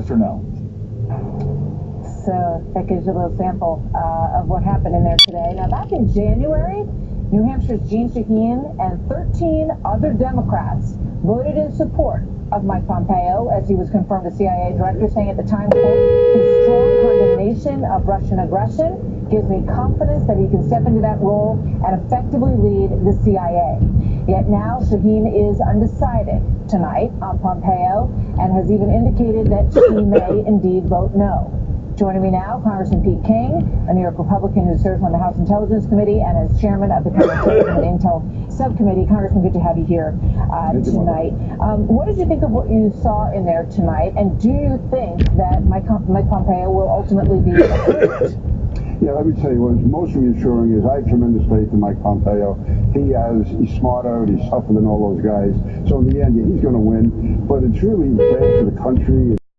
yes or no? So that gives you a little sample of what happened in there today. Now, back in January, New Hampshire's Jeanne Shaheen and 13 other Democrats voted in support of Mike Pompeo as he was confirmed as CIA director, saying at the time, quote, his strong condemnation of Russian aggression gives me confidence that he can step into that role and effectively lead the CIA. Yet now Shaheen is undecided tonight on Pompeo and has even indicated that she may indeed vote no. Joining me now, Congressman Pete King, a New York Republican who serves on the House Intelligence Committee and as chairman of the Counterterrorism and Intel Subcommittee. Congressman, good to have you here tonight. What did you think of what you saw in there tonight, and do you think that Mike Pompeo will ultimately be approved? Yeah, let me tell you, what's most reassuring is I have tremendous faith in Mike Pompeo. He's smarter, he's tougher than all those guys. So in the end, he's going to win. But it's really bad for the country.